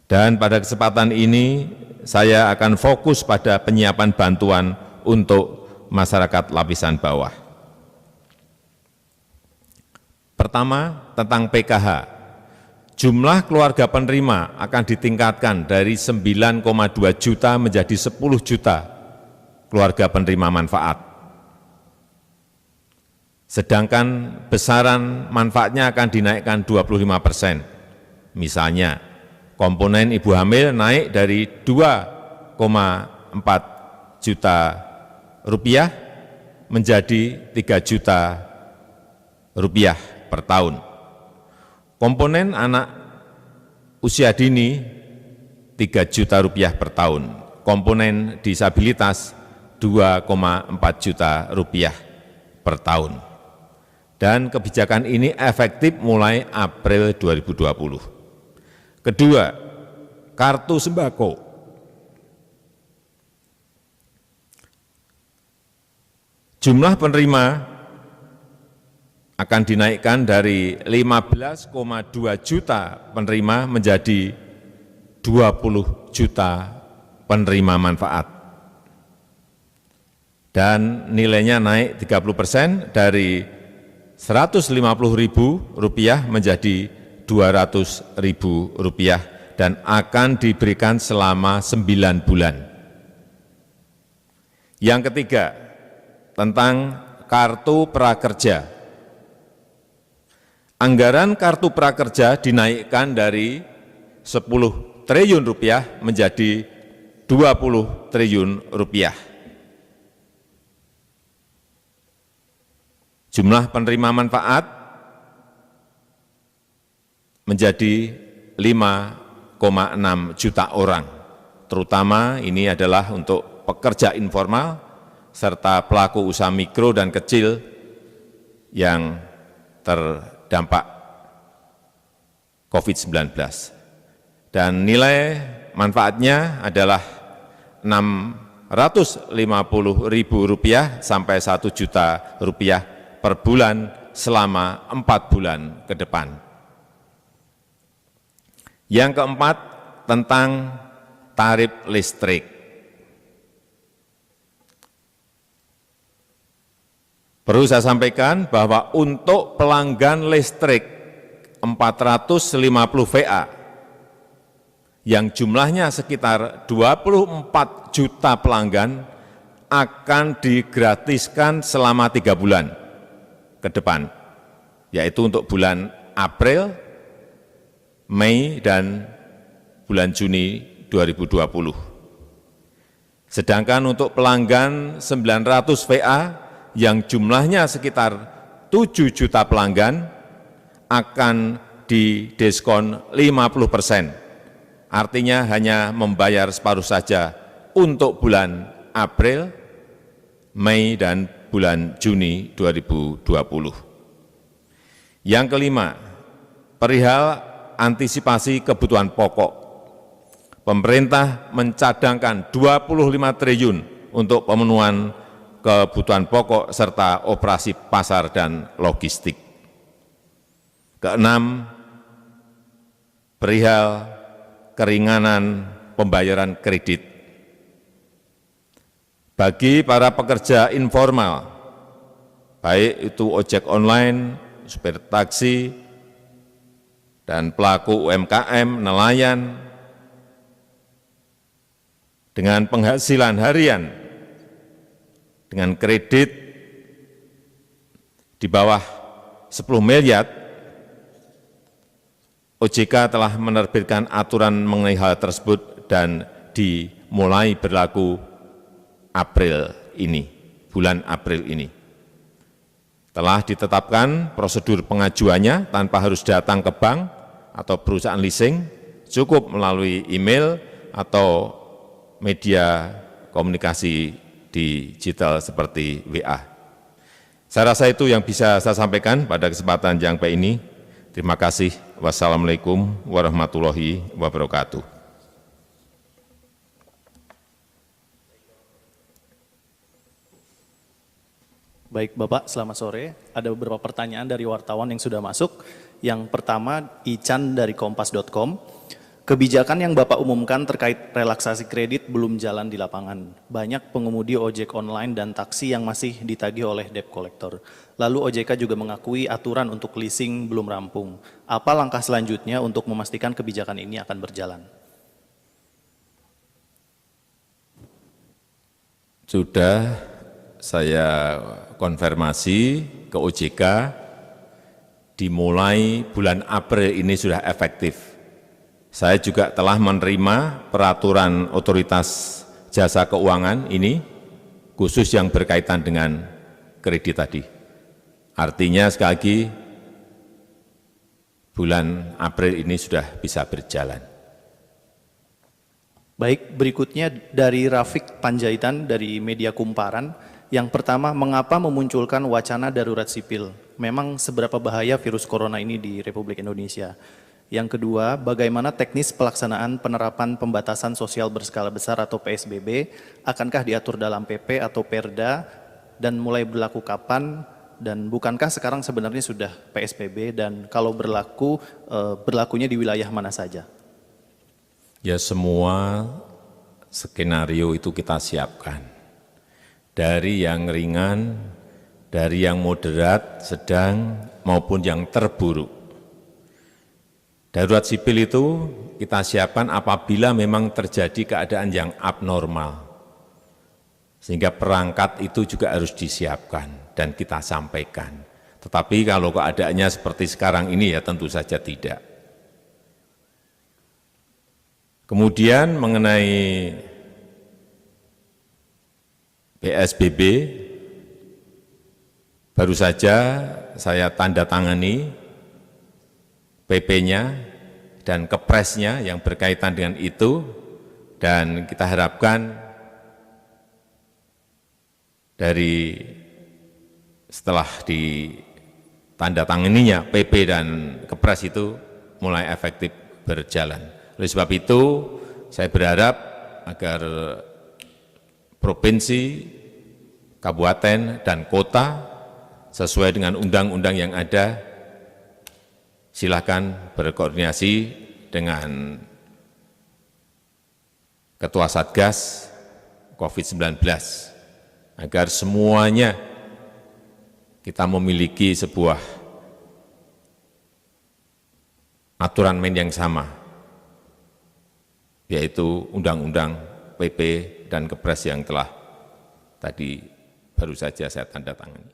Dan pada kesempatan ini saya akan fokus pada penyiapan bantuan untuk masyarakat lapisan bawah. Pertama, tentang PKH. Jumlah keluarga penerima akan ditingkatkan dari 9,2 juta menjadi 10 juta keluarga penerima manfaat. Sedangkan besaran manfaatnya akan dinaikkan 25%. Misalnya, komponen ibu hamil naik dari 2,4 juta rupiah menjadi 3 juta rupiah per tahun. Komponen anak usia dini 3 juta rupiah per tahun. Komponen disabilitas 2,4 juta rupiah per tahun. Dan kebijakan ini efektif mulai April 2020. Kedua, kartu sembako. Jumlah penerima akan dinaikkan dari 15,2 juta penerima menjadi 20 juta penerima manfaat. Dan nilainya naik 30% dari Rp150.000 menjadi Rp200.000 dan akan diberikan selama 9 bulan. Yang ketiga, tentang kartu prakerja. Anggaran kartu prakerja dinaikkan dari 10 triliun rupiah menjadi 20 triliun rupiah. Jumlah penerima manfaat menjadi 5,6 juta orang, terutama ini adalah untuk pekerja informal serta pelaku usaha mikro dan kecil yang terdampak COVID-19. Dan nilai manfaatnya adalah Rp650.000 sampai Rp1 juta per bulan selama 4 bulan ke depan. Yang keempat, tentang tarif listrik. Perlu saya sampaikan bahwa untuk pelanggan listrik 450 VA yang jumlahnya sekitar 24 juta pelanggan akan digratiskan selama 3 bulan ke depan, yaitu untuk bulan April, Mei, dan bulan Juni 2020. Sedangkan untuk pelanggan 900 VA yang jumlahnya sekitar 7 juta pelanggan akan didiskon 50%. Artinya hanya membayar separuh saja untuk bulan April, Mei, dan bulan Juni 2020. Yang kelima, perihal antisipasi kebutuhan pokok. Pemerintah mencadangkan 25 triliun untuk pemenuhan kebutuhan pokok serta operasi pasar dan logistik. Keenam, perihal keringanan pembayaran kredit. Bagi para pekerja informal, baik itu ojek online, supir taksi, dan pelaku UMKM, nelayan, dengan penghasilan harian, dengan kredit di bawah 10 miliar, OJK telah menerbitkan aturan mengenai hal tersebut dan dimulai berlaku April ini, bulan April ini. Telah ditetapkan prosedur pengajuannya tanpa harus datang ke bank atau perusahaan leasing, cukup melalui email atau media komunikasi digital seperti WA. Saya rasa itu yang bisa saya sampaikan pada kesempatan yang baik ini. Terima kasih. Wassalamualaikum warahmatullahi wabarakatuh. Baik Bapak, selamat sore. Ada beberapa pertanyaan dari wartawan yang sudah masuk. Yang pertama, Ican dari kompas.com. Kebijakan yang Bapak umumkan terkait relaksasi kredit belum jalan di lapangan. Banyak pengemudi ojek online dan taksi yang masih ditagih oleh debt collector. Lalu OJK juga mengakui aturan untuk leasing belum rampung. Apa langkah selanjutnya untuk memastikan kebijakan ini akan berjalan? Sudah saya konfirmasi ke OJK, dimulai bulan April ini sudah efektif. Saya juga telah menerima peraturan otoritas jasa keuangan ini, khusus yang berkaitan dengan kredit tadi. Artinya sekali lagi, bulan April ini sudah bisa berjalan. Baik, berikutnya dari Rafiq Panjaitan dari Media Kumparan. Yang pertama, mengapa memunculkan wacana darurat sipil? Memang seberapa bahaya virus corona ini di Republik Indonesia? Yang kedua, bagaimana teknis pelaksanaan penerapan pembatasan sosial berskala besar atau PSBB? Akankah diatur dalam PP atau Perda dan mulai berlaku kapan? Dan bukankah sekarang sebenarnya sudah PSBB dan kalau berlaku, berlakunya di wilayah mana saja? Ya, semua skenario itu kita siapkan. Dari yang ringan, dari yang moderat, sedang, maupun yang terburuk. Darurat sipil itu kita siapkan apabila memang terjadi keadaan yang abnormal. Sehingga perangkat itu juga harus disiapkan dan kita sampaikan. Tetapi kalau keadaannya seperti sekarang ini ya tentu saja tidak. Kemudian mengenai PSBB, baru saja saya tanda tangani PP-nya dan Kepresnya yang berkaitan dengan itu, dan kita harapkan dari setelah ditandatanganinya PP dan Kepres itu mulai efektif berjalan. Oleh sebab itu, saya berharap agar provinsi, kabupaten, dan kota sesuai dengan undang-undang yang ada, silakan berkoordinasi dengan Ketua Satgas COVID-19 agar semuanya kita memiliki sebuah aturan main yang sama, yaitu Undang-Undang PP dan Kepres yang telah tadi baru saja saya tanda tangani.